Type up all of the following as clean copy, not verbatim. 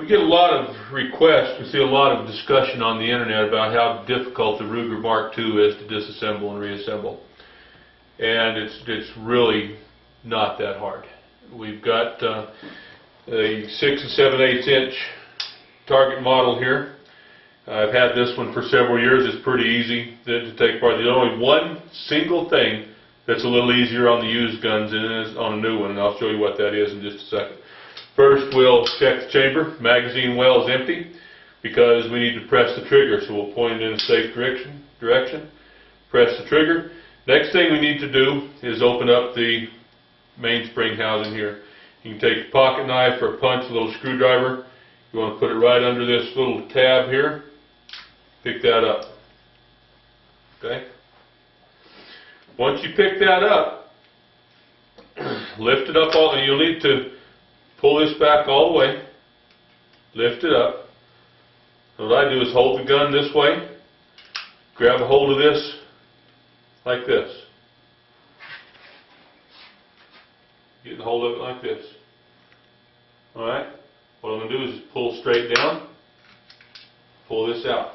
get a lot of requests, we see a lot of discussion on the internet about how difficult the Ruger Mark II is to disassemble and reassemble. And it's really not that hard. We've got a 6 7/8 inch target model here. I've had this one for several years. It's pretty easy to take apart. There's only one single thing that's a little easier on the used guns than it is on a new one, and I'll show you what that is in just a second. First, we'll check the chamber. Magazine well is empty because we need to press the trigger, so we'll point it in a safe direction. Press the trigger. Next thing we need to do is open up the mainspring housing here. You can take a pocket knife or a punch, a little screwdriver. You want to put it right under this little tab here. Pick that up. Okay? Once you pick that up, lift it up all, and you'll need to pull this back all the way, lift it up. And what I do is hold the gun this way, grab a hold of this like this. Get a hold of it like this. Alright? What I'm going to do is pull straight down, pull this out.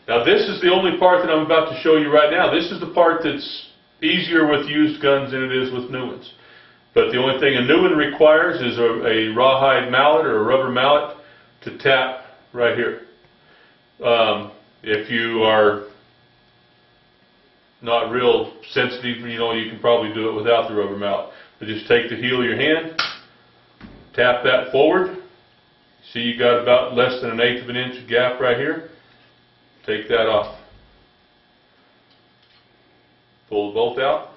Now this is the only part that I'm about to show you right now. This is the part that's easier with used guns than it is with new ones. But the only thing a new one requires is a rawhide mallet or a rubber mallet to tap right here. If you are not real sensitive, you can probably do it without the rubber mallet. But just take the heel of your hand, tap that forward. See, you got about less than 1/8 of an inch gap right here. Take that off. Pull the bolt out.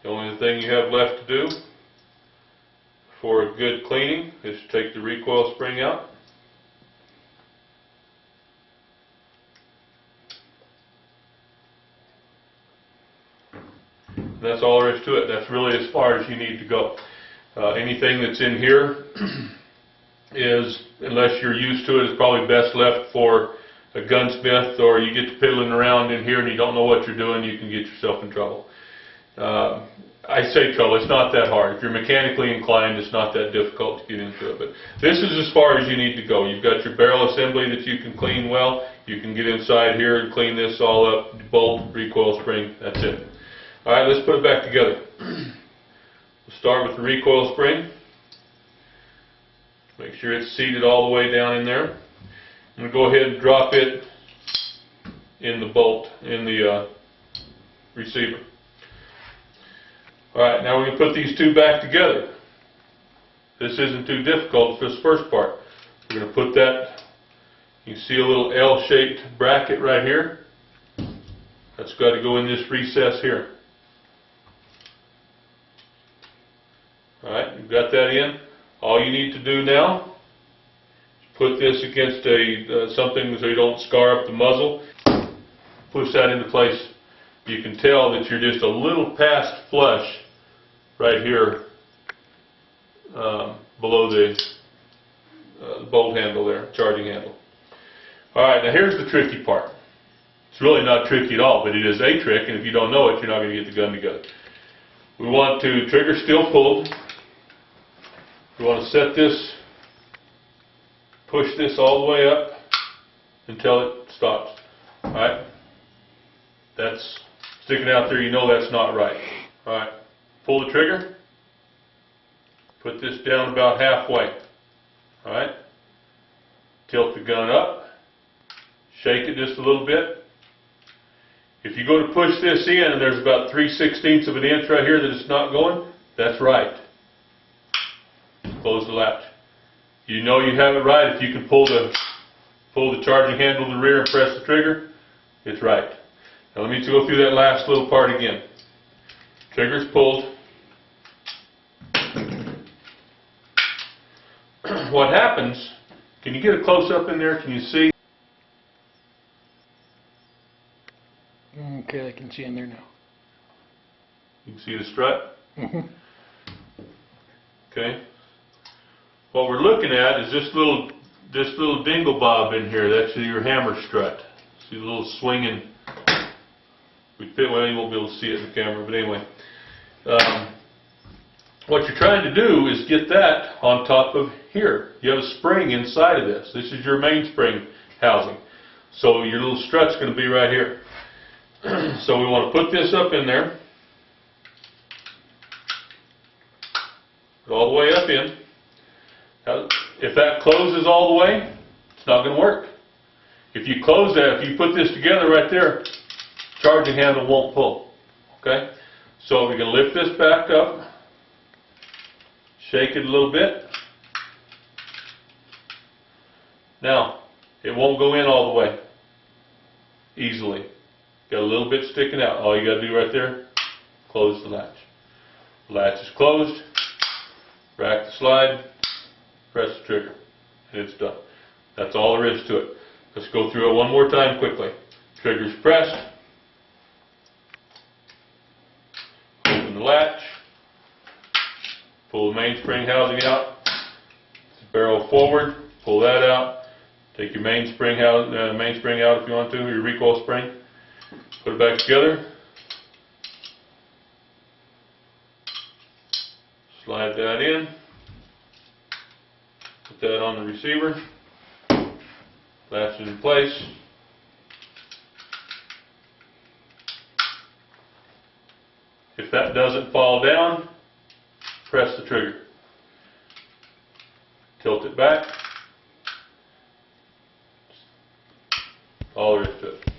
The only thing you have left to do for a good cleaning is to take the recoil spring out. And that's all there is to it. That's really as far as you need to go. Anything that's in here is, unless you're used to it, is probably best left for a gunsmith, or you get to piddling around in here and you don't know what you're doing, you can get yourself in trouble. I say trouble, it's not that hard. If you're mechanically inclined, it's not that difficult to get into it. But this is as far as you need to go. You've got your barrel assembly that you can clean well. You can get inside here and clean this all up, bolt, recoil spring, that's it. Alright, let's put it back together. We'll start with the recoil spring. Make sure it's seated all the way down in there. I'm going to go ahead and drop it in the bolt, in the receiver. Alright, now we're going to put these two back together. This isn't too difficult for this first part. We're going to put that, you can see a little L-shaped bracket right here. That's got to go in this recess here. Alright, you've got that in. All you need to do now is put this against something so you don't scar up the muzzle. Push that into place. You can tell that you're just a little past flush right here below the bolt handle there, charging handle. Alright, now here's the tricky part. It's really not tricky at all, but it is a trick, and if you don't know it, you're not going to get the gun together. We want to, trigger still pulled. We want to set this, push this all the way up until it stops. Alright? That's sticking out there, you know that's not right. Alright, pull the trigger, put this down about halfway. Alright? Tilt the gun up, shake it just a little bit. If you go to push this in and there's about 3/16 of an inch right here that it's not going, that's right. Close the latch. You know you have it right if you can pull the charging handle to the rear and press the trigger. It's right. Now let me go through that last little part again. Trigger's pulled. What happens, can you get a close-up in there? Can you see? Okay, I can see in there now. You can see the strut? Mm-hmm. Okay. What we're looking at is this little dingle bob in here. That's your hammer strut. See the little swinging. Well, you won't be able to see it in the camera, but anyway. what you're trying to do is get that on top of here. You have a spring inside of this. This is your mainspring housing. So your little strut's going to be right here. So we want to put this up in there. Put all the way up in. Now, if that closes all the way, it's not going to work. If you close that, if you put this together right there, charging handle won't pull. Okay? So we can lift this back up, shake it a little bit. Now, it won't go in all the way easily. Got a little bit sticking out. All you got to do right there, close the latch. The latch is closed. Rack the slide, press the trigger, and it's done. That's all there is to it. Let's go through it one more time quickly. Trigger's pressed. Open the latch. Pull the mainspring housing out. Barrel forward. Pull that out. Take your mainspring out if you want to, or your recoil spring. Put it back together. Slide that in. Put that on the receiver. Latch it in place. If that doesn't fall down, press the trigger. Tilt it back. All there is to it.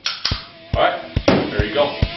Alright, there you go.